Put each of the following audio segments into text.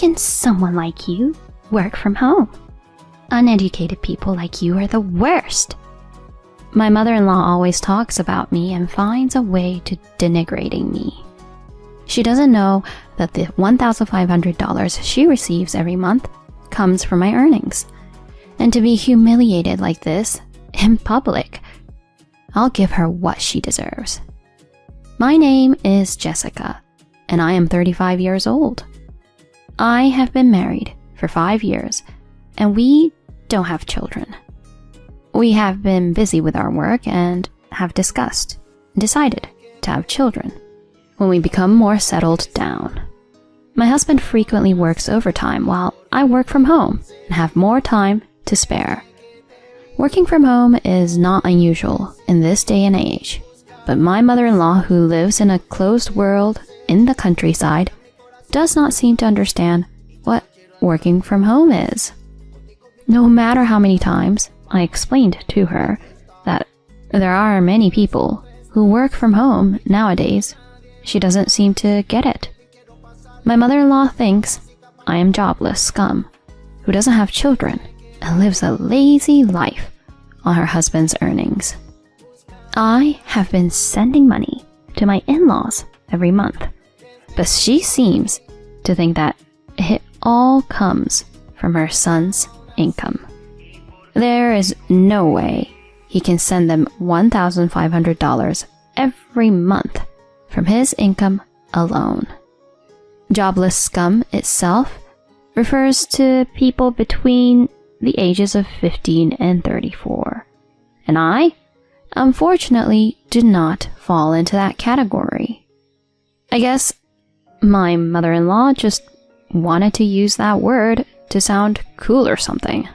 can someone like you work from home? Uneducated people like you are the worst. My mother-in-law always talks about me and finds a way to denigrating me. She doesn't know that the $1,500 she receives every month comes from my earnings. And to be humiliated like this in public, I'll give her what she deserves. My name is Jessica, and I am 35 years old. I have been married for 5 years, and we don't have children. We have been busy with our work and have discussed and decided to have children when we become more settled down. My husband frequently works overtime while I work from home and have more time to spare. Working from home is not unusual in this day and age, but my mother-in-law, who lives in a closed world in the countryside, does not seem to understand what working from home is. No matter how many times I explained to her that there are many people who work from home nowadays, she doesn't seem to get it. My mother-in-law thinks I am jobless scum who doesn't have children and lives a lazy life on her husband's earnings. I have been sending money to my in-laws every month, but she seems to think that it all comes from her son's income. There is no way he can send them $1,500 every month from his income alone. Jobless scum itself refers to people between the ages of 15 and 34. And I, unfortunately, do not fall into that category. I guess my mother-in-law just wanted to use that word to sound cool or something.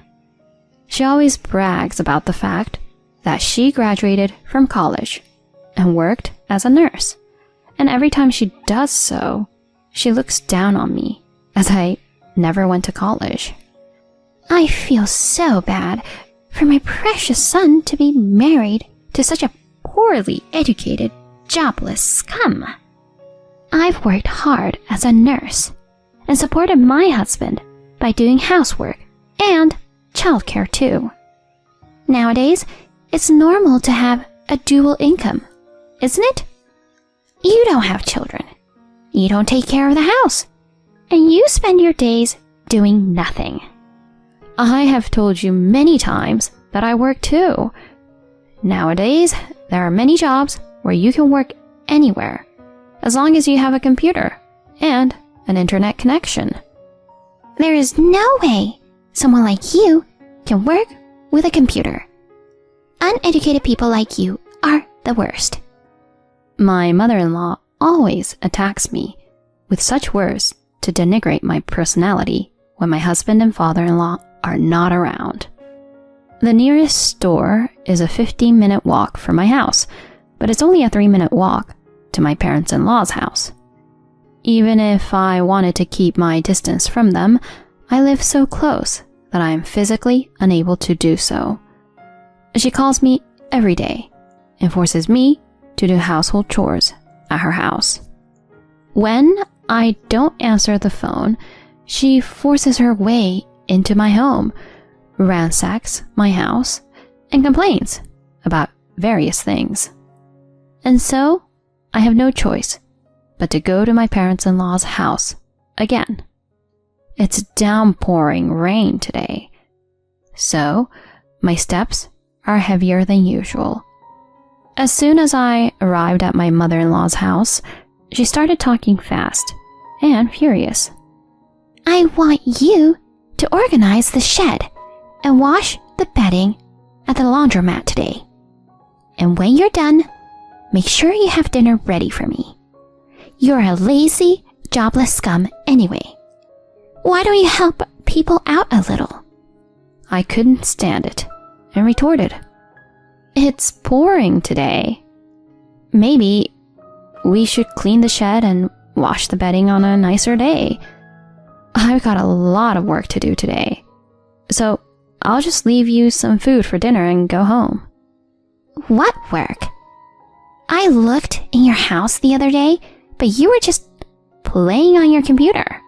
She always brags about the fact that she graduated from college and worked as a nurse. And every time she does so, she looks down on me as I never went to college. I feel so bad for my precious son to be married to such a poorly educated, jobless scum. I've worked hard as a nurse and supported my husband by doing housework and childcare too. Nowadays, it's normal to have a dual income, isn't it? You don't have children. You don't take care of the house. And you spend your days doing nothing. I have told you many times that I work too. Nowadays, there are many jobs where you can work anywhere, as long as you have a computer and an internet connection. There is no way someone like you can work with a computer. Uneducated people like you are the worst. My mother-in-law always attacks me with such words to denigrate my personality when my husband and father-in-law are not around. The nearest store is a 15-minute walk from my house, but it's only a 3-minute walk to my parents-in-law's house. Even if I wanted to keep my distance from them, I live so close that I am physically unable to do so. She calls me every day and forces me to do household chores at her house. When I don't answer the phone, she forces her way into my home, ransacks my house, and complains about various things. And so, I have no choice but to go to my parents-in-law's house again. It's downpouring rain today, so my steps are heavier than usual. As soon as I arrived at my mother-in-law's house, she started talking fast and furious. I want you to organize the shed and wash the bedding at the laundromat today. And when you're done, make sure you have dinner ready for me. You're a lazy, jobless scum anyway. Why don't you help people out a little? I couldn't stand it and retorted, It's pouring today. Maybe we should clean the shed and wash the bedding on a nicer day. I've got a lot of work to do today, so I'll just leave you some food for dinner and go home. What work? I looked in your house the other day, but you were just playing on your computer.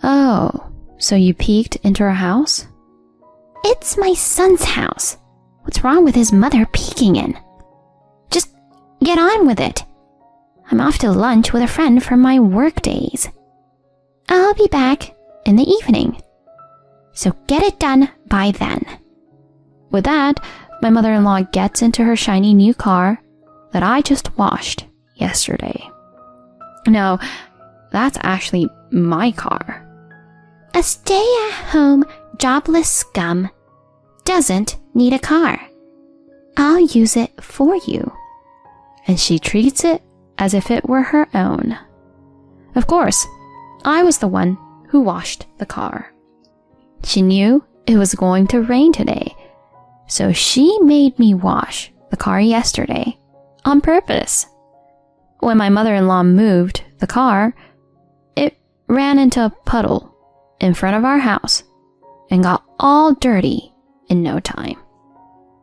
Oh, so you peeked into her house? It's my son's house. What's wrong with his mother peeking in? Just get on with it. I'm off to lunch with a friend from my work days. I'll be back in the evening. So get it done by then. With that, my mother-in-law gets into her shiny new car that I just washed yesterday. No, that's actually my car. A stay-at-home, jobless scum doesn't need a car. I'll use it for you. And she treats it as if it were her own. Of course, I was the one who washed the car. She knew it was going to rain today, so she made me wash the car yesterday on purpose. When my mother-in-law moved the car, it ran into a puddle in front of our house and got all dirty in no time.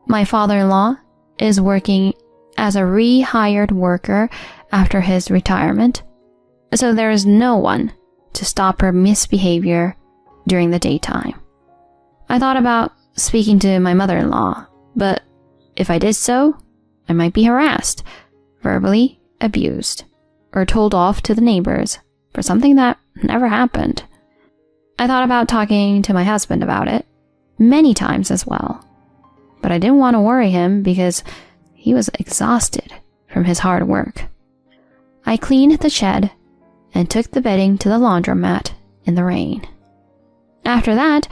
My father-in-law is working as a rehired worker after his retirement, so there is no one to stop her misbehavior during the daytime. I thought about speaking to my mother-in-law, but if I did so, I might be harassed, verbally abused, or told off to the neighbors for something that never happened. I thought about talking to my husband about it many times as well, but I didn't want to worry him because he was exhausted from his hard work. I cleaned the shed and took the bedding to the laundromat in the rain. After that,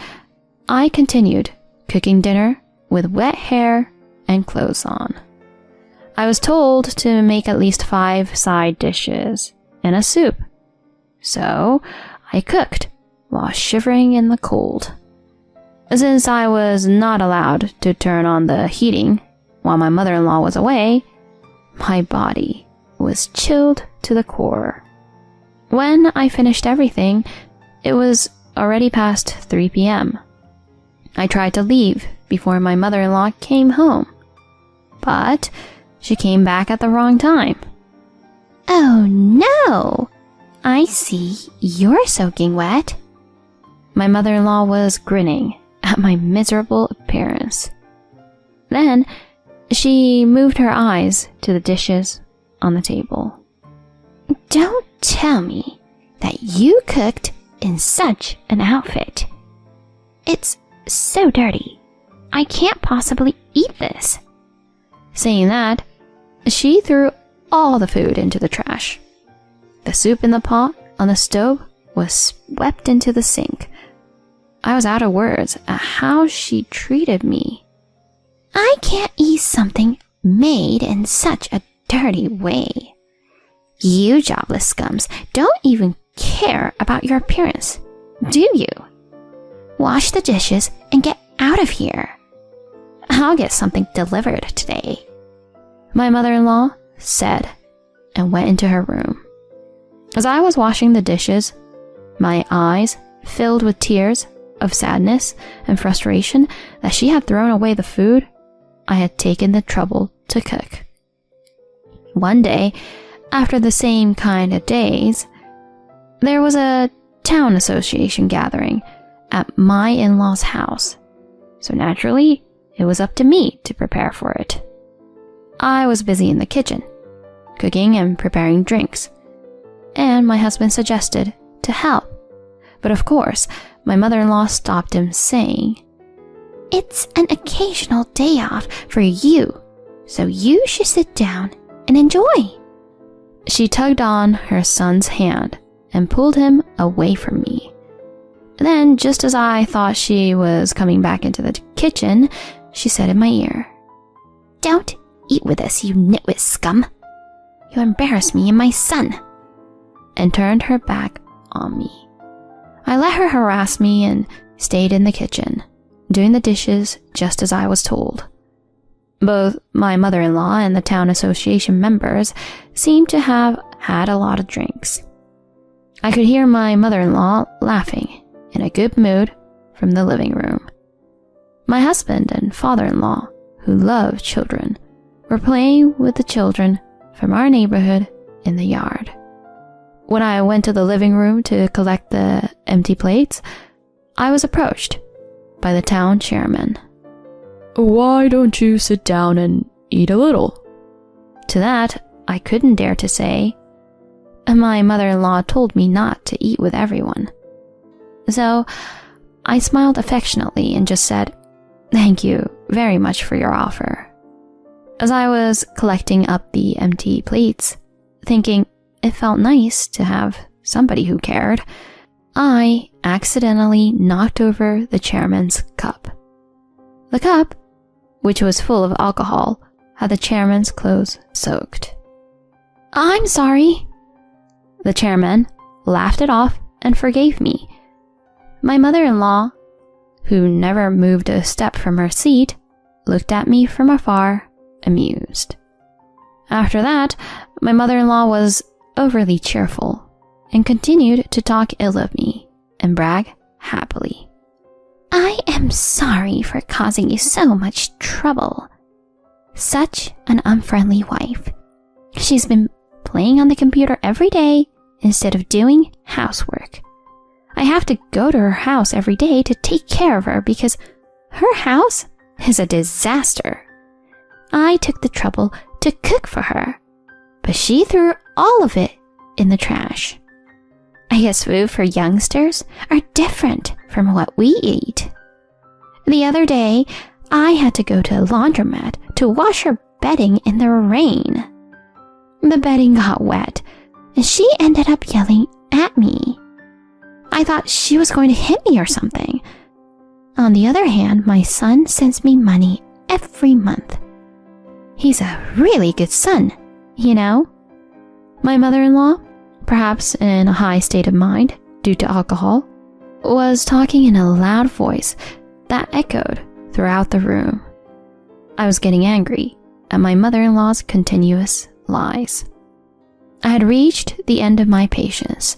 I continued cooking dinner with wet hair and clothes on. I was told to make at least 5 side dishes and a soup, so I cooked while shivering in the cold. Since I was not allowed to turn on the heating while my mother-in-law was away, my body was chilled to the core. When I finished everything, it was already past 3 p.m. I tried to leave before my mother-in-law came home, but she came back at the wrong time. Oh no! I see you're soaking wet. My mother-in-law was grinning at my miserable appearance. Then she moved her eyes to the dishes on the table. Don't tell me that you cooked in such an outfit. It's so dirty. I can't possibly eat this. Saying that, she threw all the food into the trash. The soup in the pot on the stove was swept into the sink. I was out of words at how she treated me. I can't eat something made in such a dirty way. You jobless scums don't even care about your appearance, do you? Wash the dishes and get out of here. I'll get something delivered today, my mother-in-law said, and went into her room. As I was washing the dishes, my eyes filled with tears of sadness and frustration that she had thrown away the food I had taken the trouble to cook. One day, after the same kind of days, there was a town association gathering at my in-laws' house, so naturally, it was up to me to prepare for it. I was busy in the kitchen, cooking and preparing drinks, and my husband suggested to help, but of course, my mother-in-law stopped him, saying, "It's an occasional day off for you, so you should sit down and enjoy." She tugged on her son's hand and pulled him away from me. Then, just as I thought she was coming back into the kitchen, she said in my ear, "Don't eat with us, you nitwit scum. You embarrass me and my son," and turned her back on me. I let her harass me and stayed in the kitchen, doing the dishes just as I was told. Both my mother-in-law and the town association members seemed to have had a lot of drinks. I could hear my mother-in-law laughing in a good mood from the living room. My husband and father-in-law, who love children, were playing with the children from our neighborhood in the yard. When I went to the living room to collect the empty plates, I was approached by the town chairman. Why don't you sit down and eat a little? To that, I couldn't dare to say. My mother-in-law told me not to eat with everyone. So I smiled affectionately and just said, "Thank you very much for your offer." As I was collecting up the empty plates, thinking it felt nice to have somebody who cared, I accidentally knocked over the chairman's cup. The cup, which was full of alcohol, had the chairman's clothes soaked. "I'm sorry." The chairman laughed it off and forgave me. My mother-in-law, who never moved a step from her seat, looked at me from afar, amused. After that, my mother-in-law was overly cheerful and continued to talk ill of me and brag happily. "I am sorry for causing you so much trouble. Such an unfriendly wife. She's been playing on the computer every day instead of doing housework. I have to go to her house every day to take care of her because her house is a disaster. I took the trouble to cook for her, but she threw all of it in the trash. I guess food for youngsters are different from what we eat. The other day, I had to go to a laundromat to wash her bedding in the rain. The bedding got wet, and she ended up yelling at me. I thought she was going to hit me or something. On the other hand, my son sends me money every month. He's a really good son, you know?" My mother-in-law, perhaps in a high state of mind due to alcohol, was talking in a loud voice that echoed throughout the room. I was getting angry at my mother-in-law's continuous lies. I had reached the end of my patience.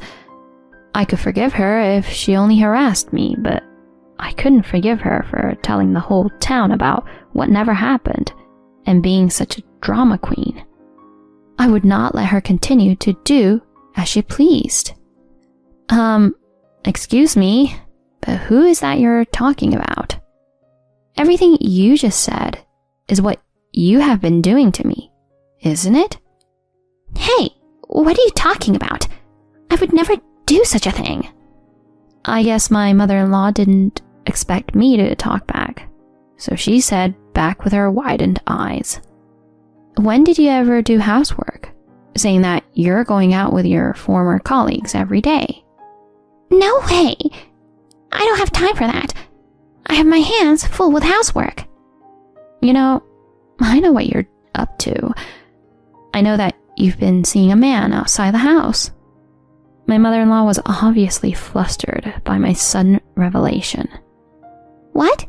I could forgive her if she only harassed me, but I couldn't forgive her for telling the whole town about what never happened and being such a drama queen. I would not let her continue to do as she pleased. Excuse me, but who is that you're talking about? Everything you just said is what you have been doing to me, isn't it?" "Hey, what are you talking about? I would never do such a thing." I guess my mother-in-law didn't expect me to talk back, so she said back with her widened eyes, "When did you ever do housework, saying that you're going out with your former colleagues every day?" "No way! I don't have time for that. I have my hands full with housework." "You know, I know what you're up to. I know that you've been seeing a man outside the house." My mother-in-law was obviously flustered by my sudden revelation. "What?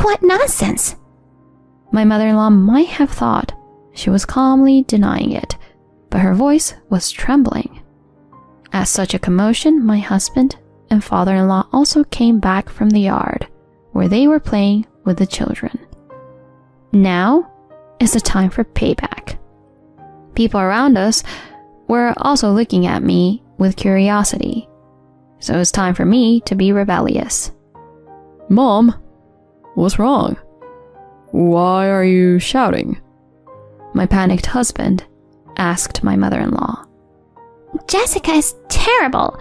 What nonsense?" My mother-in-law might have thought she was calmly denying it, but her voice was trembling. At such a commotion, my husband and father-in-law also came back from the yard, where they were playing with the children. Now is the time for payback. People around us were also looking at me with curiosity, so it was time for me to be rebellious. "Mom, what's wrong? Why are you shouting?" My panicked husband asked my mother-in-law. "Jessica is terrible.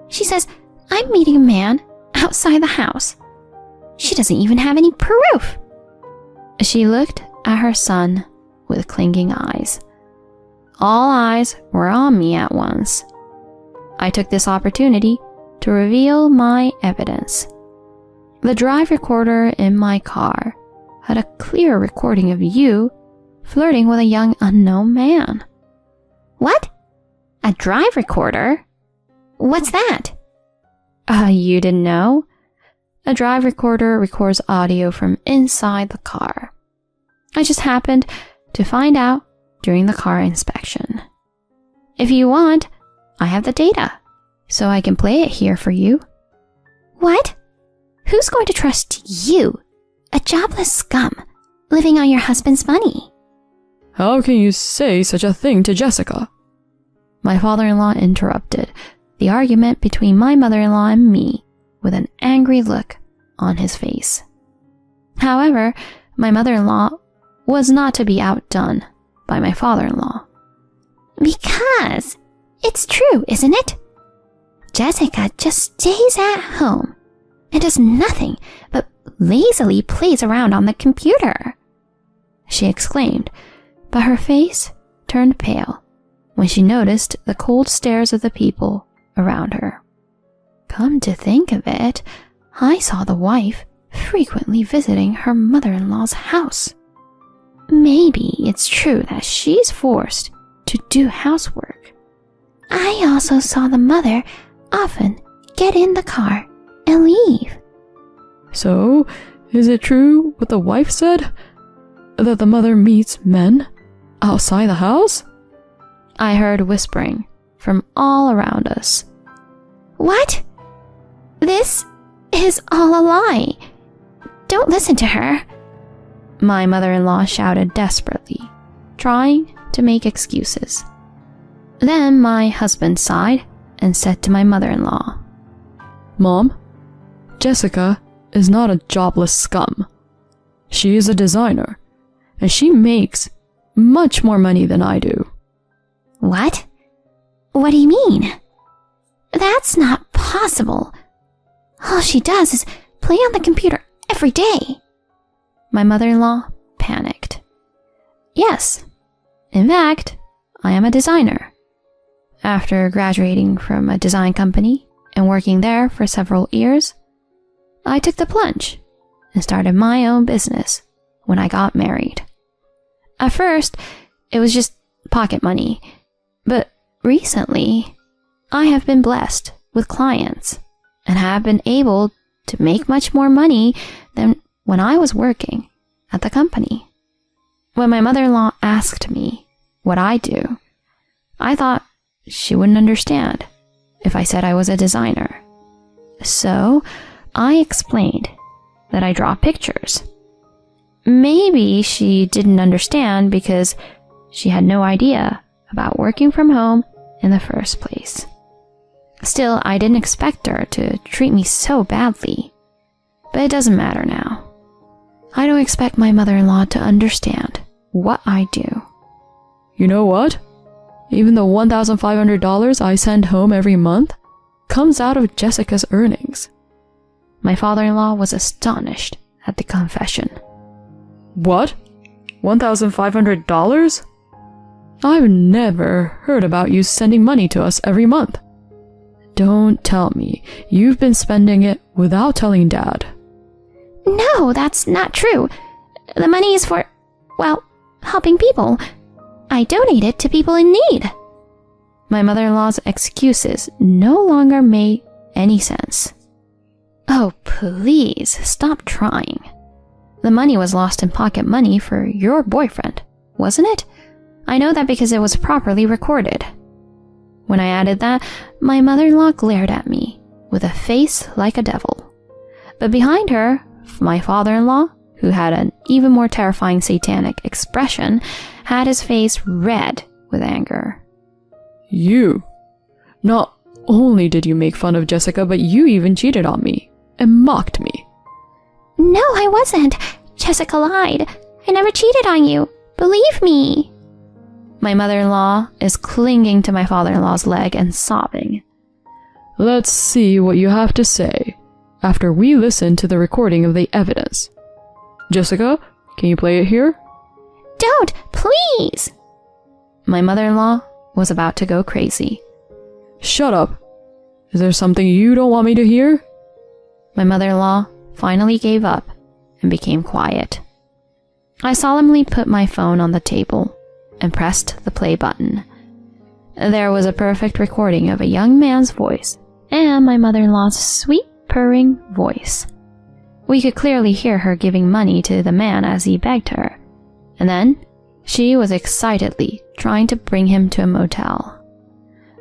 She says I'm meeting a man outside the house. She doesn't even have any proof." She looked at her son with clinging eyes. All eyes were on me at once. I took this opportunity to reveal my evidence. The drive recorder in my car had a clear recording of you flirting with a young unknown man. "What? A drive recorder? What's that?" You didn't know? A drive recorder records audio from inside the car. I just happened to find out during the car inspection. If you want, I have the data, so I can play it here for you. "What? Who's going to trust you, a jobless scum, living on your husband's money?" "How can you say such a thing to Jessica?" My father-in-law interrupted the argument between my mother-in-law and me with an angry look on his face. However, my mother-in-law was not to be outdone by my father-in-law. Because it's true, isn't it? Jessica just stays at home and does nothing but lazily plays around on the computer, she exclaimed, but her face turned pale when she noticed the cold stares of the people around her. Come to think of it, I saw the wife frequently visiting her mother-in-law's house. Maybe it's true that she's forced to do housework. I also saw the mother often get in the car and leave. So, is it true what the wife said? That the mother meets men outside the house? I heard whispering from all around us. What? This is all a lie. Don't listen to her, my mother-in-law shouted desperately, trying to make excuses. Then my husband sighed and said to my mother-in-law, Mom, Jessica is not a jobless scum. She is a designer, and she makes much more money than I do. What? What do you mean? That's not possible. All she does is play on the computer every day. My mother-in-law panicked. Yes, in fact, I am a designer. After graduating from a design company and working there for several years, I took the plunge and started my own business when I got married. At first, it was just pocket money, but recently, I have been blessed with clients and have been able to make much more money than when I was working at the company. When my mother-in-law asked me what I do, I thought she wouldn't understand if I said I was a designer. So I explained that I draw pictures. Maybe she didn't understand because she had no idea about working from home in the first place. Still, I didn't expect her to treat me so badly. But it doesn't matter now. I don't expect my mother-in-law to understand what I do. You know what? Even the $1,500 I send home every month comes out of Jessica's earnings. My father-in-law was astonished at the confession. What? $1,500? I've never heard about you sending money to us every month. Don't tell me you've been spending it without telling Dad. No, that's not true. The money is for, well, helping people. I donate it to people in need. My mother-in-law's excuses no longer made any sense. Oh, please, stop trying. The money was lost in pocket money for your boyfriend, wasn't it? I know that because it was properly recorded. When I added that, my mother-in-law glared at me with a face like a devil. But behind her, my father-in-law, who had an even more terrifying satanic expression, had his face red with anger. You. Not only did you make fun of Jessica, but you even cheated on me and mocked me. No, I wasn't. Jessica lied. I never cheated on you. Believe me. My mother-in-law is clinging to my father-in-law's leg and sobbing. Let's see what you have to say after we listen to the recording of the evidence. Jessica, can you play it here? Don't, please! My mother-in-law was about to go crazy. Shut up. Is there something you don't want me to hear? My mother-in-law finally gave up and became quiet. I solemnly put my phone on the table and pressed the play button. There was a perfect recording of a young man's voice and my mother-in-law's sweet purring voice. We could clearly hear her giving money to the man as he begged her, and then she was excitedly trying to bring him to a motel.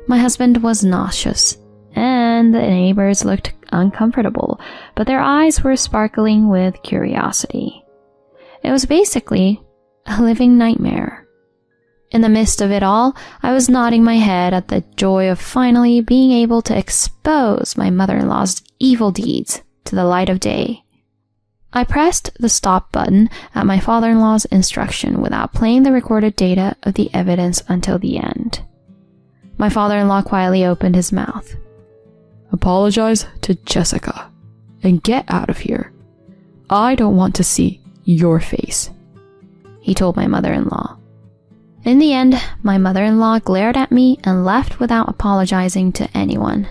My husband was nauseous, and the neighbors looked uncomfortable, but their eyes were sparkling with curiosity. It was basically a living nightmare. In the midst of it all, I was nodding my head at the joy of finally being able to expose my mother-in-law's evil deeds to the light of day. I pressed the stop button at my father-in-law's instruction without playing the recorded data of the evidence until the end. My father-in-law quietly opened his mouth. Apologize to Jessica and get out of here. I don't want to see your face, he told my mother-in-law. In the end, my mother-in-law glared at me and left without apologizing to anyone.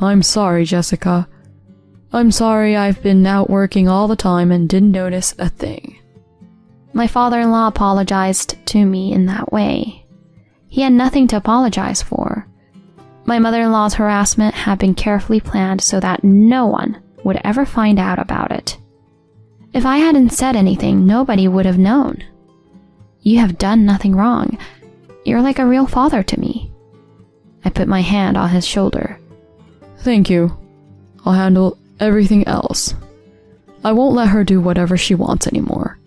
I'm sorry, Jessica. I'm sorry I've been out working all the time and didn't notice a thing. My father-in-law apologized to me in that way. He had nothing to apologize for. My mother-in-law's harassment had been carefully planned so that no one would ever find out about it. If I hadn't said anything, nobody would have known. You have done nothing wrong. You're like a real father to me. I put my hand on his shoulder. Thank you. I'll handle everything else. I won't let her do whatever she wants anymore.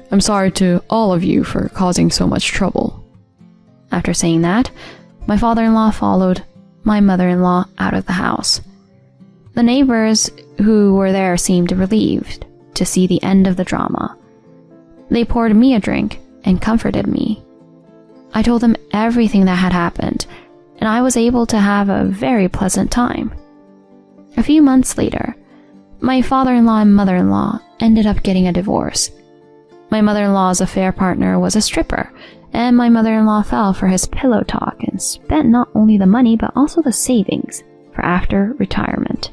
I'm sorry to all of you for causing so much trouble. After saying that, my father-in-law followed my mother-in-law out of the house. The neighbors who were there seemed relieved to see the end of the drama. They poured me a drink and comforted me. I told them everything that had happened, and I was able to have a very pleasant time. A few months later, my father-in-law and mother-in-law ended up getting a divorce. My mother-in-law's affair partner was a stripper, and my mother-in-law fell for his pillow talk and spent not only the money but also the savings for after retirement.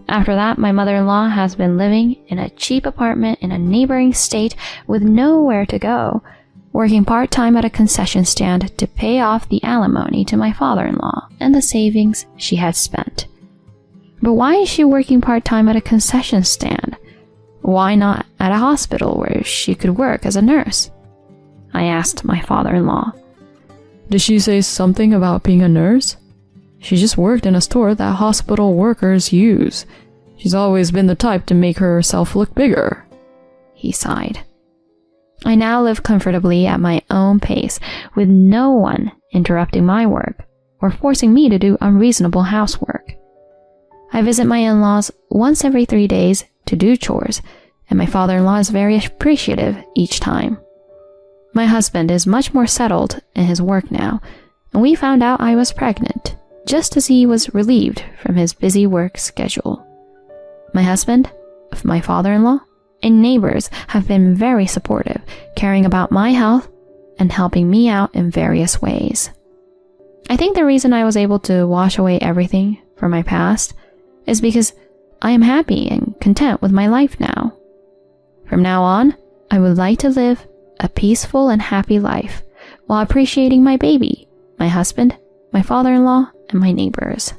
After that, my mother-in-law has been living in a cheap apartment in a neighboring state with nowhere to go, working part-time at a concession stand to pay off the alimony to my father-in-law and the savings she had spent. But why is she working part-time at a concession stand? Why not at a hospital where she could work as a nurse? I asked my father-in-law. Did she say something about being a nurse? She just worked in a store that hospital workers use. She's always been the type to make herself look bigger. He sighed. I now live comfortably at my own pace, with no one interrupting my work or forcing me to do unreasonable housework. I visit my in-laws once every 3 days to do chores, and my father-in-law is very appreciative each time. My husband is much more settled in his work now, and we found out I was pregnant, just as he was relieved from his busy work schedule. My husband, my father-in-law, and neighbors have been very supportive, caring about my health and helping me out in various ways. I think the reason I was able to wash away everything from my past is because I am happy and content with my life now. From now on, I would like to live a peaceful and happy life while appreciating my baby, my husband, my father-in-law, and my neighbors.